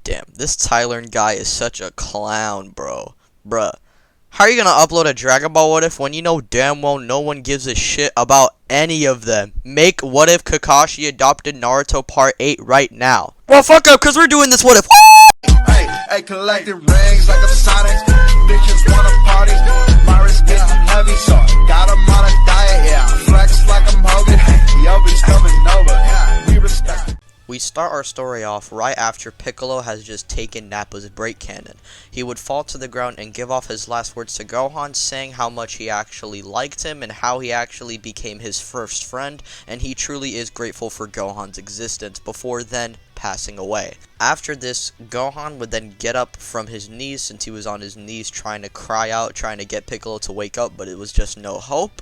Damn, this Tyler guy is such a clown, bro. Bruh. How are you gonna upload a Dragon Ball What If when you know damn well no one gives a shit about any of them? Make What If Kakashi adopted Naruto Part 8 right now. Well, fuck up, cause we're doing this What If. Hey, collecting rings like a Sonic. Bitches wanna party. Virus getting heavy, so got 'em on a diet, yeah. Flex like I'm Hogan. Yo, bitch coming over. Yeah, we respect. We start our story off right after Piccolo has just taken Nappa's break cannon. He would fall to the ground and give off his last words to Gohan, saying how much he actually liked him and how he actually became his first friend, and he truly is grateful for Gohan's existence, before then passing away. After this, Gohan would then get up from his knees, since he was on his knees trying to cry out, trying to get Piccolo to wake up, but it was just no hope.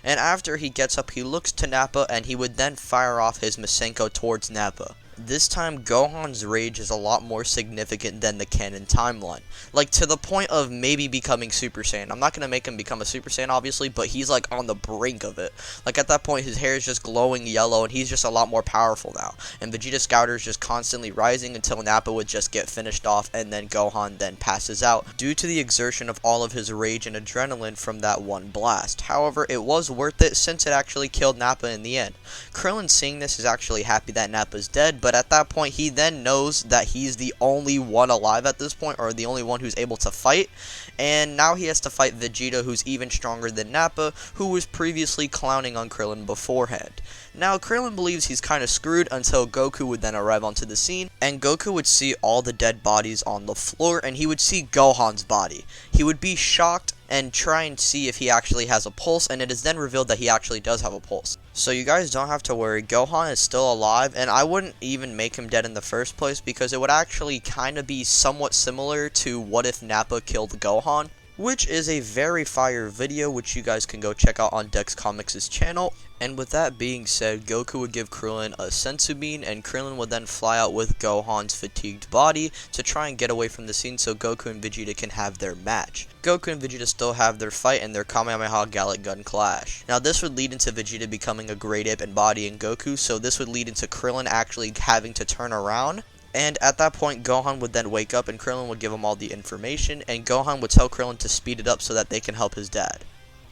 And after he gets up, he looks to Nappa, and he would then fire off his Masenko towards Nappa. This time, Gohan's rage is a lot more significant than the canon timeline. Like, to the point of maybe becoming Super Saiyan. I'm not going to make him become a Super Saiyan, obviously, but he's, like, on the brink of it. Like, at that point, his hair is just glowing yellow, and he's just a lot more powerful now. And Vegeta's Scouter is just constantly rising until Nappa would just get finished off, and then Gohan then passes out, due to the exertion of all of his rage and adrenaline from that one blast. However, it was worth it, since it actually killed Nappa in the end. Krillin, seeing this, is actually happy that Nappa's dead, but at that point he then knows that he's the only one alive at this point, or the only one who's able to fight, and now he has to fight Vegeta, who's even stronger than Nappa, who was previously clowning on Krillin beforehand. Now, Krillin believes he's kind of screwed until Goku would then arrive onto the scene, and Goku would see all the dead bodies on the floor, and he would see Gohan's body. He would be shocked and try and see if he actually has a pulse, and it is then revealed that he actually does have a pulse. So you guys don't have to worry, Gohan is still alive, and I wouldn't even make him dead in the first place, because it would actually kind of be somewhat similar to What If Nappa Killed Gohan, which is a very fire video, which you guys can go check out on Dex Comics' channel. And with that being said, Goku would give Krillin a senzu bean, and Krillin would then fly out with Gohan's fatigued body to try and get away from the scene so Goku and Vegeta can have their match. Goku and Vegeta still have their fight and their Kamehameha Gallic Gun clash. Now this would lead into Vegeta becoming a Great Ape and bodying Goku, so this would lead into Krillin actually having to turn around. And at that point, Gohan would then wake up and Krillin would give him all the information, and Gohan would tell Krillin to speed it up so that they can help his dad.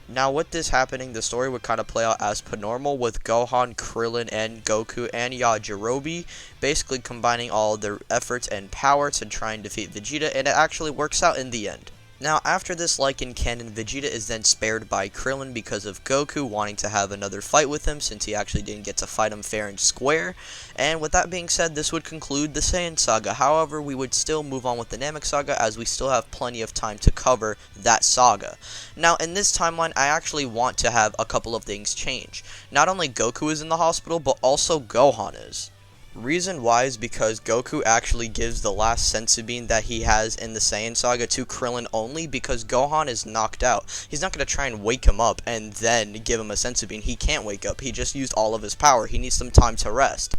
Now with this happening, the story would kind of play out as per normal, with Gohan, Krillin, and Goku and Yajirobe basically combining all of their efforts and power to try and defeat Vegeta, and it actually works out in the end. Now, after this, like in canon, Vegeta is then spared by Krillin because of Goku wanting to have another fight with him, since he actually didn't get to fight him fair and square. And with that being said, this would conclude the Saiyan Saga. However, we would still move on with the Namek Saga, as we still have plenty of time to cover that saga. Now, in this timeline, I actually want to have a couple of things change. Not only Goku is in the hospital, but also Gohan is. Reason why is because Goku actually gives the last senzu bean that he has in the Saiyan Saga to Krillin only, because Gohan is knocked out. He's not going to try and wake him up and then give him a senzu bean. He can't wake up. He just used all of his power. He needs some time to rest.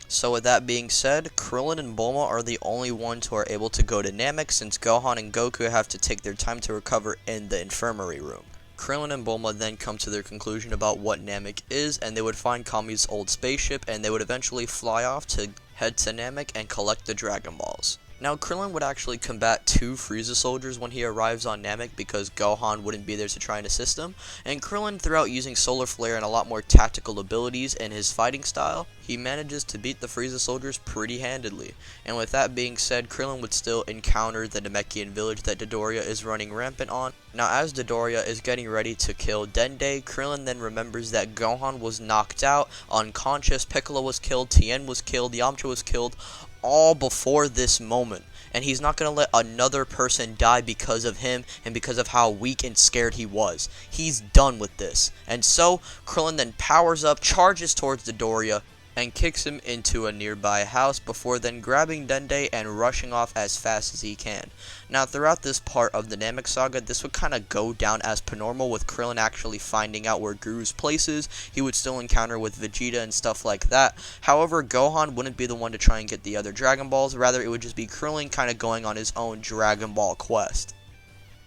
So with that being said, Krillin and Bulma are the only ones who are able to go to Namek, since Gohan and Goku have to take their time to recover in the infirmary room. Krillin and Bulma then come to their conclusion about what Namek is, and they would find Kami's old spaceship, and they would eventually fly off to head to Namek and collect the Dragon Balls. Now, Krillin would actually combat 2 Frieza soldiers when he arrives on Namek, because Gohan wouldn't be there to try and assist him, and Krillin, throughout using Solar Flare and a lot more tactical abilities in his fighting style, he manages to beat the Frieza soldiers pretty handedly. And with that being said, Krillin would still encounter the Namekian village that Dodoria is running rampant on. Now, as Dodoria is getting ready to kill Dende, Krillin then remembers that Gohan was knocked out, unconscious, Piccolo was killed, Tien was killed, Yamcha was killed, all before this moment, and he's not going to let another person die because of him and because of how weak and scared he was. He's done with this. And so Krillin then powers up, charges towards Dodoria, and kicks him into a nearby house before then grabbing Dende and rushing off as fast as he can. Now, throughout this part of the Namek Saga, this would kind of go down as per normal, with Krillin actually finding out where Guru's place is. He would still encounter with Vegeta and stuff like that. However, Gohan wouldn't be the one to try and get the other Dragon Balls. Rather, it would just be Krillin kind of going on his own Dragon Ball quest.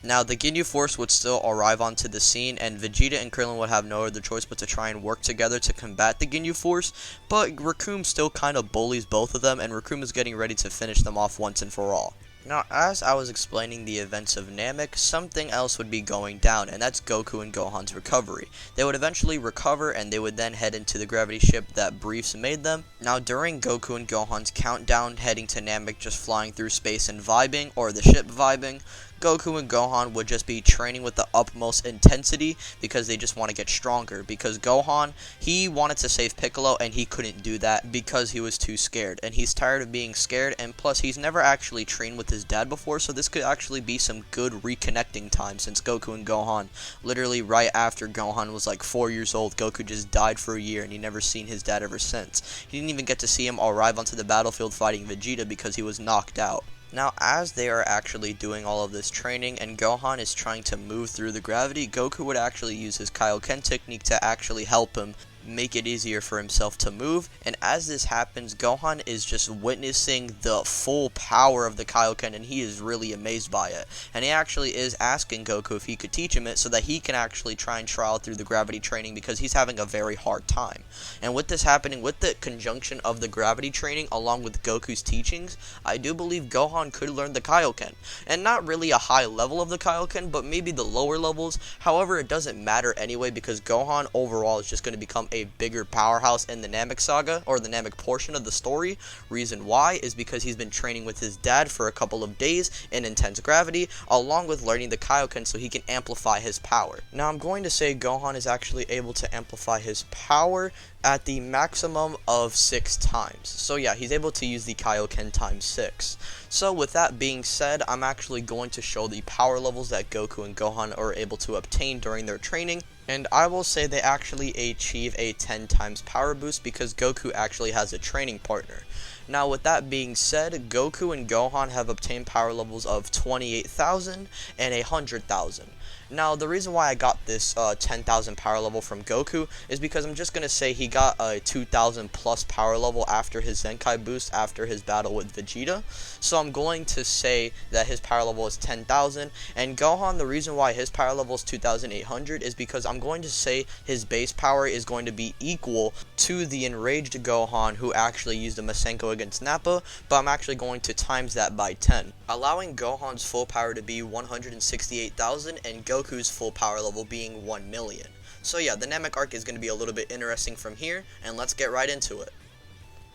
Now, the Ginyu Force would still arrive onto the scene, and Vegeta and Krillin would have no other choice but to try and work together to combat the Ginyu Force, but Recoome still kind of bullies both of them, and Recoome is getting ready to finish them off once and for all. Now, as I was explaining the events of Namek, something else would be going down, and that's Goku and Gohan's recovery. They would eventually recover, and they would then head into the gravity ship that Briefs made them. Now, during Goku and Gohan's countdown heading to Namek, just flying through space and vibing, or the ship vibing, Goku and Gohan would just be training with the utmost intensity because they just want to get stronger. Because Gohan, he wanted to save Piccolo and he couldn't do that because he was too scared. And he's tired of being scared, and plus he's never actually trained with his dad before, so this could actually be some good reconnecting time since Goku and Gohan, literally right after Gohan was like 4 years old, Goku just died for a year and he never seen his dad ever since. He didn't even get to see him arrive onto the battlefield fighting Vegeta because he was knocked out. Now, as they are actually doing all of this training and Gohan is trying to move through the gravity, Goku would actually use his Kaioken technique to actually help him make it easier for himself to move. And as this happens, Gohan is just witnessing the full power of the Kaioken, and he is really amazed by it. And he actually is asking Goku if he could teach him it so that he can actually try and trial through the gravity training because he's having a very hard time. And with this happening, with the conjunction of the gravity training along with Goku's teachings, I do believe Gohan could learn the Kaioken. And not really a high level of the Kaioken, but maybe the lower levels. However, it doesn't matter anyway because Gohan overall is just going to become a bigger powerhouse in the Namek saga, or the Namek portion of the story. Reason why is because he's been training with his dad for a couple of days in intense gravity, along with learning the Kaioken so he can amplify his power. Now, I'm going to say Gohan is actually able to amplify his power at the maximum of 6 times. So yeah, he's able to use the Kaioken times 6. So with that being said, I'm actually going to show the power levels that Goku and Gohan are able to obtain during their training. And I will say they actually achieve a 10 times power boost because Goku actually has a training partner. Now, with that being said, Goku and Gohan have obtained power levels of 28,000 and 100,000. Now, the reason why I got this 10,000 power level from Goku is because I'm just going to say he got a 2,000 plus power level after his Zenkai boost after his battle with Vegeta. So I'm going to say that his power level is 10,000. And Gohan, the reason why his power level is 2,800 is because I'm going to say his base power is going to be equal to the enraged Gohan who actually used a Masenko against Nappa, but I'm actually going to times that by 10, allowing Gohan's full power to be 168,000 and Goku's full power level being 1 million. So yeah, the Namek arc is going to be a little bit interesting from here, and let's get right into it.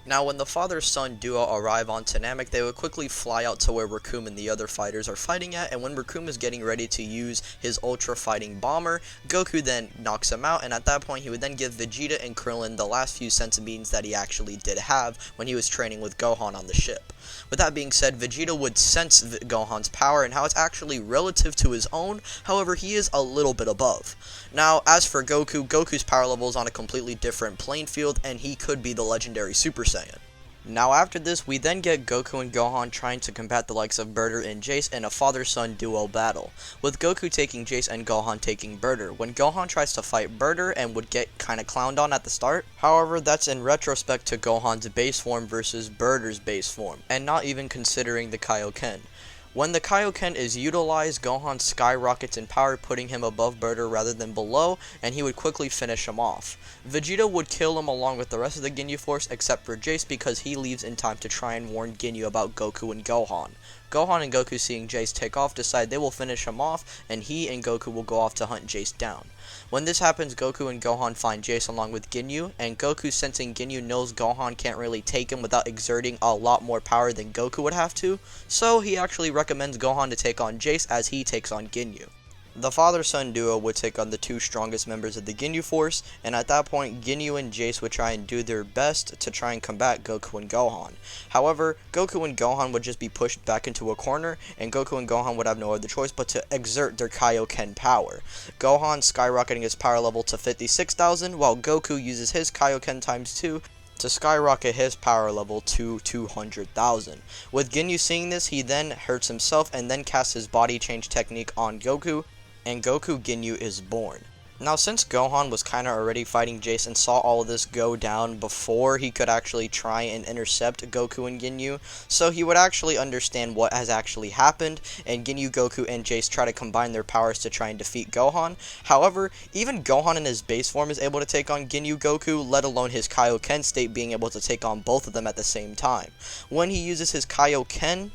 Now, when the father-son duo arrive onto Namek, they would quickly fly out to where Recoome and the other fighters are fighting at, and when Recoome is getting ready to use his Ultra Fighting Bomber, Goku then knocks him out, and at that point he would then give Vegeta and Krillin the last few centimeters that he actually did have when he was training with Gohan on the ship. With that being said, Vegeta would sense Gohan's power and how it's actually relative to his own, however he is a little bit above. Now, as for Goku, Goku's power level is on a completely different playing field, and he could be the legendary Super Saiyan. Now, after this, we then get Goku and Gohan trying to combat the likes of Birder and Jace in a father-son duo battle, with Goku taking Jace and Gohan taking Birder, when Gohan tries to fight Birder and would get kinda clowned on at the start. However, that's in retrospect to Gohan's base form versus Birder's base form, and not even considering the Kaioken. When the Kaioken is utilized, Gohan skyrockets in power, putting him above Birder rather than below, and he would quickly finish him off. Vegeta would kill him along with the rest of the Ginyu Force except for Jace because he leaves in time to try and warn Ginyu about Goku and Gohan. Gohan and Goku, seeing Jace take off, decide they will finish him off, and he and Goku will go off to hunt Jace down. When this happens, Goku and Gohan find Jace along with Ginyu, and Goku, sensing Ginyu knows Gohan can't really take him without exerting a lot more power than Goku would have to, so he actually recommends Gohan to take on Jace as he takes on Ginyu. The father-son duo would take on the two strongest members of the Ginyu Force, and at that point, Ginyu and Jace would try and do their best to try and combat Goku and Gohan. However, Goku and Gohan would just be pushed back into a corner, and Goku and Gohan would have no other choice but to exert their Kaioken power. Gohan skyrocketing his power level to 56,000, while Goku uses his Kaioken times 2 to skyrocket his power level to 200,000. With Ginyu seeing this, he then hurts himself and then casts his body change technique on Goku, and Goku Ginyu is born. Now, since Gohan was kind of already fighting Jace and saw all of this go down before he could actually try and intercept Goku and Ginyu, so he would actually understand what has actually happened, and Ginyu, Goku, and Jace try to combine their powers to try and defeat Gohan. However, even Gohan in his base form is able to take on Ginyu, Goku, let alone his Kaioken state being able to take on both of them at the same time. When he uses his Kaioken,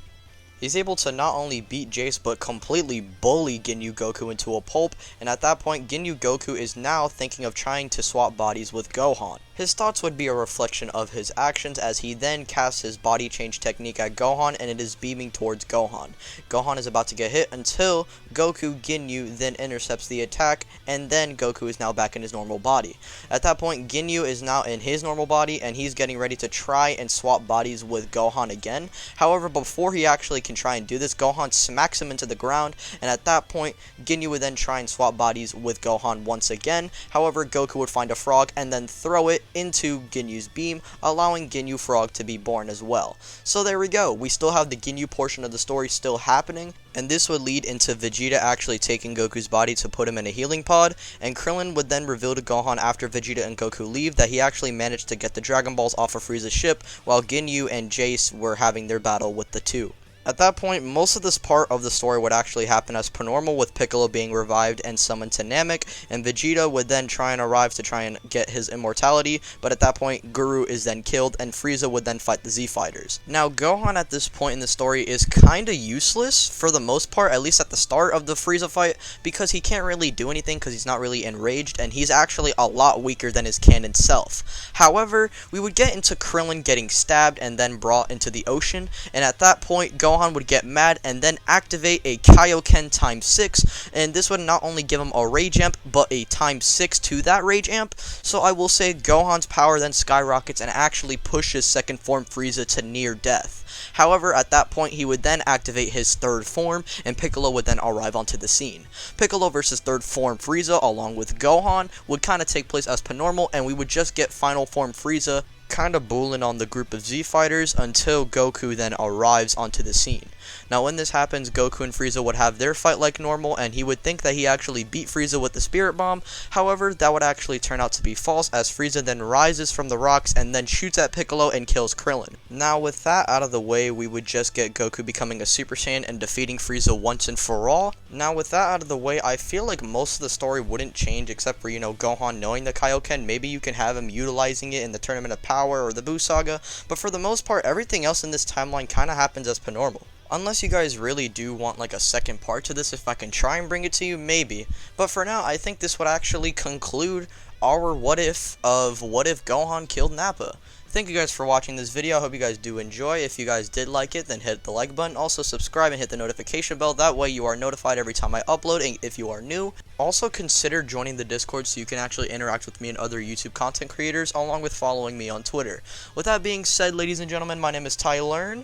he's able to not only beat Jace, but completely bully Ginyu Goku into a pulp, and at that point, Ginyu Goku is now thinking of trying to swap bodies with Gohan. His thoughts would be a reflection of his actions as he then casts his body change technique at Gohan, and it is beaming towards Gohan. Gohan is about to get hit until Goku Ginyu then intercepts the attack, and then Goku is now back in his normal body. At that point, Ginyu is now in his normal body, and he's getting ready to try and swap bodies with Gohan again. However, before he actually can try and do this, Gohan smacks him into the ground, and at that point, Ginyu would then try and swap bodies with Gohan once again. However, Goku would find a frog and then throw it into Ginyu's beam, allowing Ginyu Frog to be born as well. So there we go, we still have the Ginyu portion of the story still happening, and this would lead into Vegeta actually taking Goku's body to put him in a healing pod, and Krillin would then reveal to Gohan after Vegeta and Goku leave that he actually managed to get the Dragon Balls off of Frieza's ship, while Ginyu and Jace were having their battle with the two. At that point, most of this part of the story would actually happen as per normal, with Piccolo being revived and summoned to Namek, and Vegeta would then try and arrive to try and get his immortality, but at that point, Guru is then killed, and Frieza would then fight the Z-Fighters. Now, Gohan at this point in the story is kinda useless, for the most part, at least at the start of the Frieza fight, because he can't really do anything because he's not really enraged, and he's actually a lot weaker than his canon self. However, we would get into Krillin getting stabbed and then brought into the ocean, and at that point, Gohan would get mad and then activate a Kaioken times 6, and this would not only give him a rage amp, but a times 6 to that rage amp. So I will say Gohan's power then skyrockets and actually pushes second form Frieza to near death. However, at that point, he would then activate his third form, and Piccolo would then arrive onto the scene. Piccolo versus third form Frieza, along with Gohan, would kind of take place as per normal, and we would just get final form Frieza kind of bullying on the group of Z-Fighters until Goku then arrives onto the scene. Now, when this happens, Goku and Frieza would have their fight like normal, and he would think that he actually beat Frieza with the Spirit Bomb. However, that would actually turn out to be false, as Frieza then rises from the rocks and then shoots at Piccolo and kills Krillin. Now, with that out of the way, we would just get Goku becoming a Super Saiyan and defeating Frieza once and for all. Now, with that out of the way, I feel like most of the story wouldn't change except for, Gohan knowing the Kaioken. Maybe you can have him utilizing it in the Tournament of Power or the Buu Saga, but for the most part, everything else in this timeline kind of happens as per normal. Unless you guys really do want like a second part to this, if I can try and bring it to you, maybe. But for now, I think this would actually conclude our what if of what if Gohan killed Nappa. Thank you guys for watching this video. I hope you guys do enjoy. If you guys did like it, then hit the like button. Also subscribe and hit the notification bell. That way you are notified every time I upload, and if you are new. Also consider joining the Discord so you can actually interact with me and other YouTube content creators, along with following me on Twitter. With that being said, ladies and gentlemen, my name is Tyler.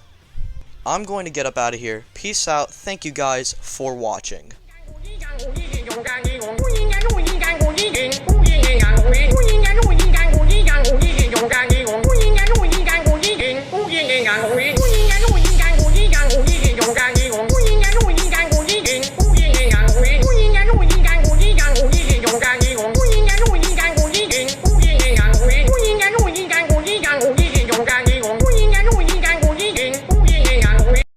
I'm going to get up out of here. Peace out. Thank you guys for watching.